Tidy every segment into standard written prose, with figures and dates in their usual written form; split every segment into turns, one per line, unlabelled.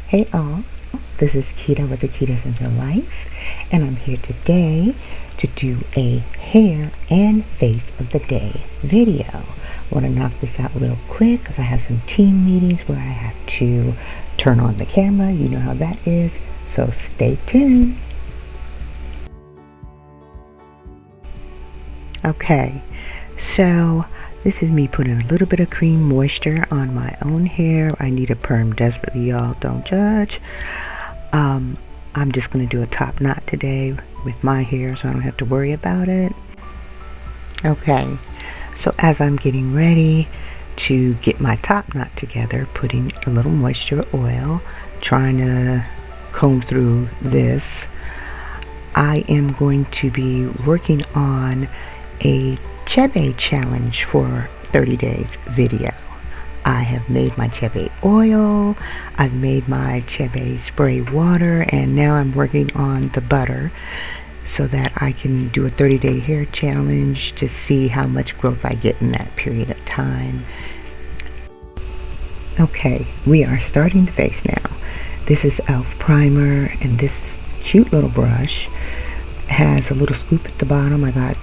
Hey all, this is Quita with the Quitassential Life, and I'm here today to do a hair and face of the day video. I want to knock this out real quick because I have some team meetings where I have to turn on the camera. You know how that is, so stay tuned. Okay, so this is me putting a little bit of cream moisture on my own hair. I need a perm desperately, y'all. Don't judge. I'm just going to do a top knot today with my hair so I don't have to worry about it. Okay, so as I'm getting ready to get my top knot together, putting a little moisture oil, trying to comb through this, I am going to be working on a Chebe challenge for 30 days video. I have made my Chebe oil, I've made my Chebe spray water, and now I'm working on the butter so that I can do a 30-day hair challenge to see how much growth I get in that period of time. Okay, we are starting the face now. This is e.l.f. primer, and this cute little brush has a little scoop at the bottom. I got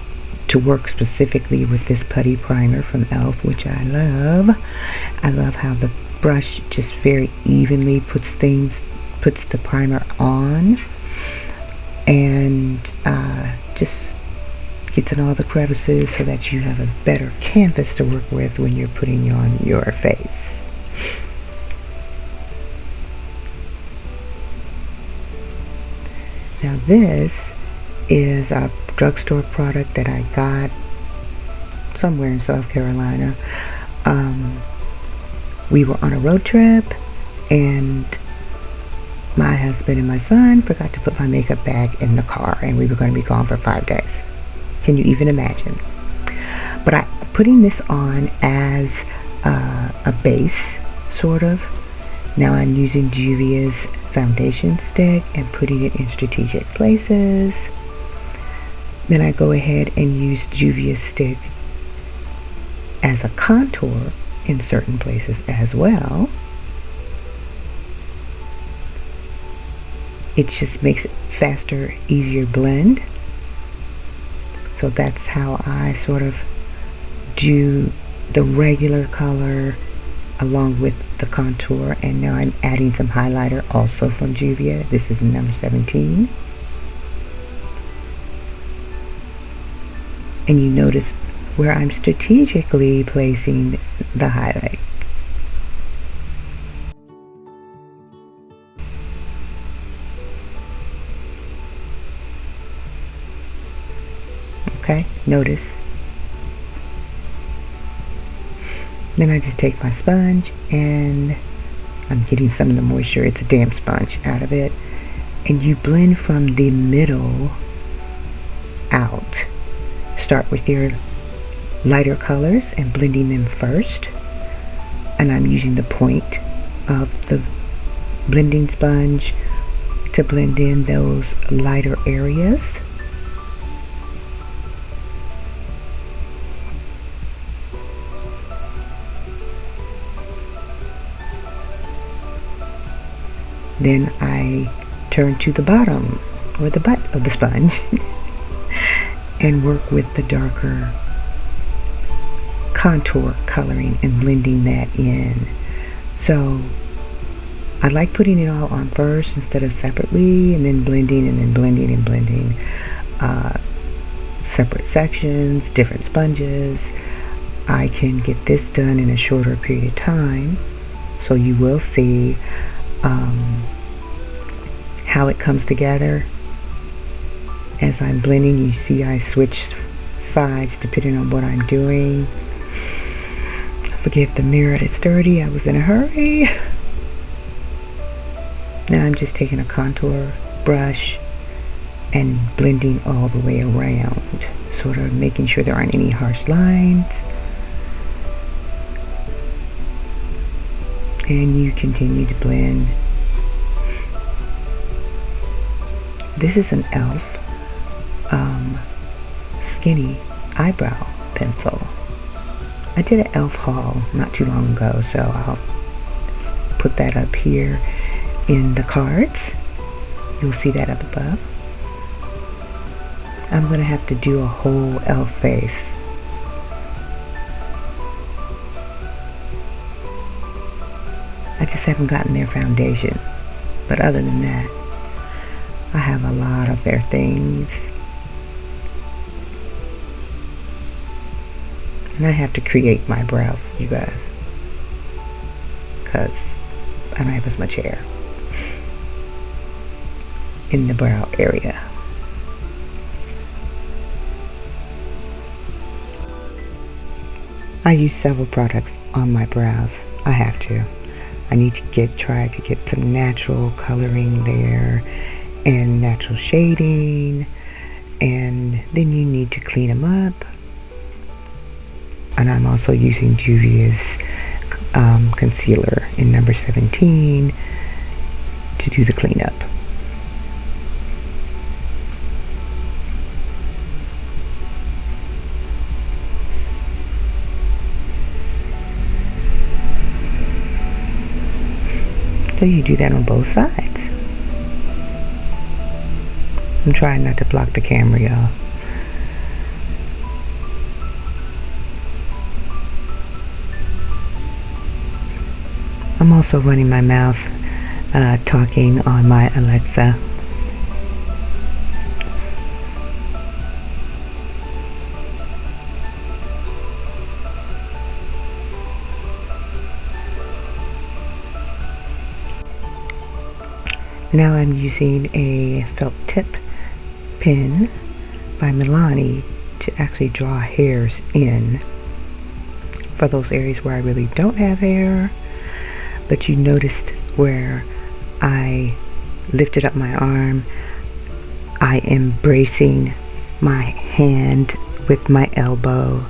to work specifically with this putty primer from e.l.f., which I love. I love how the brush just very evenly puts the primer on, and just gets in all the crevices so that you have a better canvas to work with when you're putting on your face. Now this is a drugstore product that I got somewhere in South Carolina. We were on a road trip and my husband and my son forgot to put my makeup bag in the car, and we were going to be gone for 5 days. Can you even imagine? But I'm putting this on as a base, sort of. Now I'm using Juvia's foundation stick and putting it in strategic places. Then I go ahead and use Juvia's stick as a contour in certain places as well. It just makes it faster, easier blend. So that's how I sort of do the regular color along with the contour. And now I'm adding some highlighter also from Juvia. This is number 17. And you notice where I'm strategically placing the highlights. Okay, notice. Then I just take my sponge and I'm getting some of the moisture, it's a damp sponge, out of it. And you blend from the middle out. Start with your lighter colors and blending them first, and I'm using the point of the blending sponge to blend in those lighter areas. Then I turn to the bottom or the butt of the sponge and work with the darker contour coloring and blending that in. So I like putting it all on first instead of separately, and then blending and then blending and blending separate sections, different sponges. I can get this done in a shorter period of time, so you will see how it comes together. As I'm blending, you see I switch sides depending on what I'm doing. Forgive the mirror, it's dirty, I was in a hurry. Now I'm just taking a contour brush and blending all the way around, sort of making sure there aren't any harsh lines. And you continue to blend. This is an e.l.f. Skinny eyebrow pencil. I did an e.l.f. haul not too long ago, so I'll put that up here in the cards. You'll see that up above. I'm going to have to do a whole e.l.f. face. I just haven't gotten their foundation. But other than that, I have a lot of their things. And I have to create my brows, you guys. Because I don't have as much hair in the brow area. I use several products on my brows. I have to. I need to try to get some natural coloring there and natural shading, and then you need to clean them up. And I'm also using Juvia's concealer in number 17 to do the cleanup. So you do that on both sides. I'm trying not to block the camera, y'all. I'm also running my mouth talking on my Alexa. Now I'm using a felt tip pen by Milani to actually draw hairs in for those areas where I really don't have hair. But you noticed where I lifted up my arm, I am bracing my hand with my elbow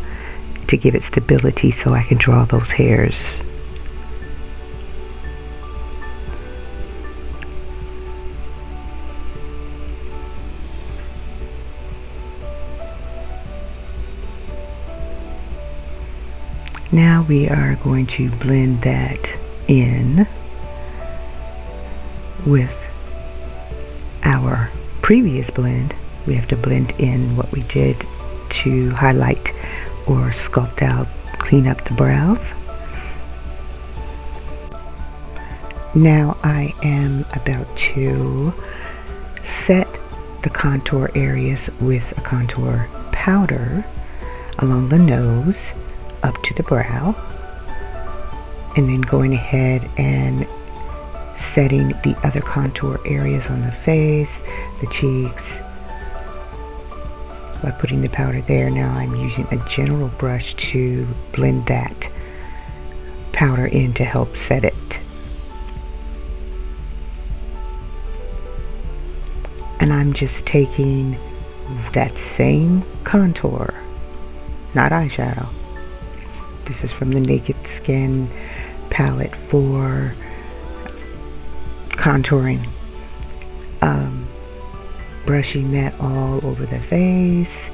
to give it stability so I can draw those hairs. Now we are going to blend that in with our previous blend. We have to blend in what we did to highlight or sculpt out, clean up the brows. Now I am about to set the contour areas with a contour powder along the nose up to the brow, and then going ahead and setting the other contour areas on the face, the cheeks, by putting the powder there. Now I'm using a general brush to blend that powder in to help set it. And I'm just taking that same contour, not eyeshadow. This is from the Naked Skin palette for contouring. Brushing that all over the face.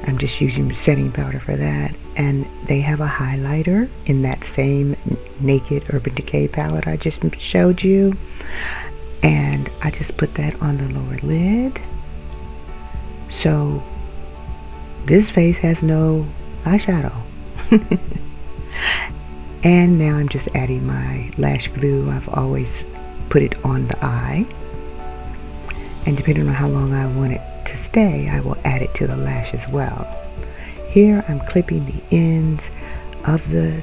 I'm just using setting powder for that. And they have a highlighter in that same Naked Urban Decay palette I just showed you. And I just put that on the lower lid. So this face has no eyeshadow. And now I'm just adding my lash glue. I've always put it on the eye. And depending on how long I want it to stay, I will add it to the lash as well. Here I'm clipping the ends of the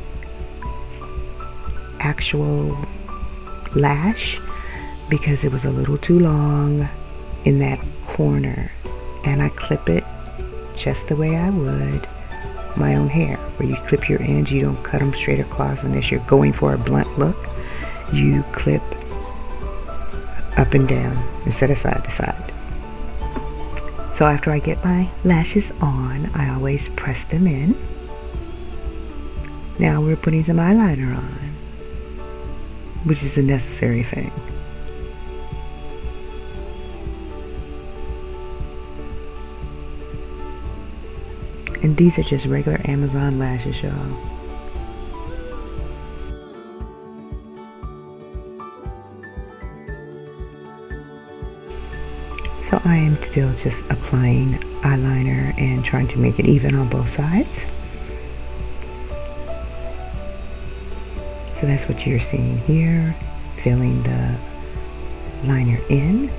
actual lash because it was a little too long in that corner. And I clip it just the way I would my own hair, where you clip your ends. You don't cut them straight across unless you're going for a blunt look. You clip up and down instead of side to side. So after I get my lashes on, I always press them in. Now we're putting some eyeliner on, which is a necessary thing. And these are just regular Amazon lashes, y'all. So I am still just applying eyeliner and trying to make it even on both sides. So that's what you're seeing here, filling the liner in.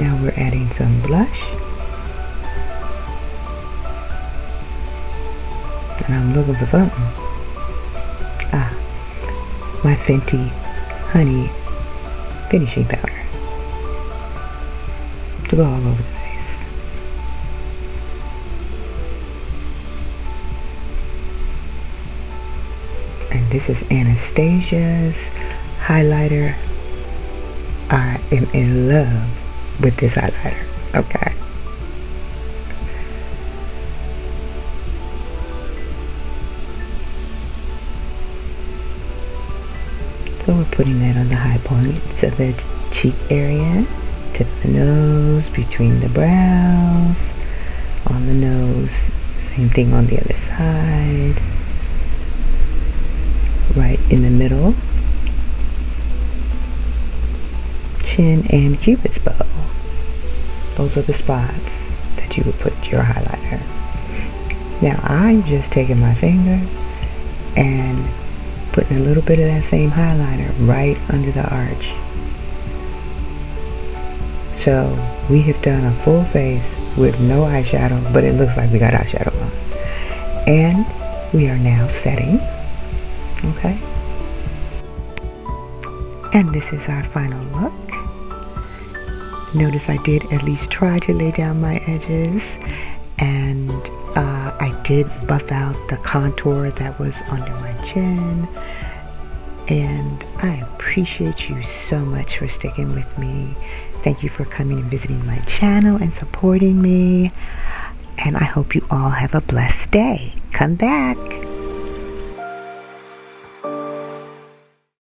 Now we're adding some blush. And I'm looking for something. My Fenty Honey finishing powder to go all over the face. And this is Anastasia's highlighter. I am in love with this highlighter. Okay. So we're putting that on the high points of the cheek area, tip of the nose, between the brows, on the nose, same thing on the other side, right in the middle, chin and Cupid's bow. Those are the spots that you would put your highlighter. Now I'm just taking my finger and putting a little bit of that same highlighter right under the arch. So we have done a full face with no eyeshadow, but it looks like we got eyeshadow on. And we are now setting. Okay. And this is our final look. Notice I did at least try to lay down my edges, and I did buff out the contour that was under my chin. And I appreciate you so much for sticking with me. Thank you for coming and visiting my channel and supporting me. And I hope you all have a blessed day. Come back.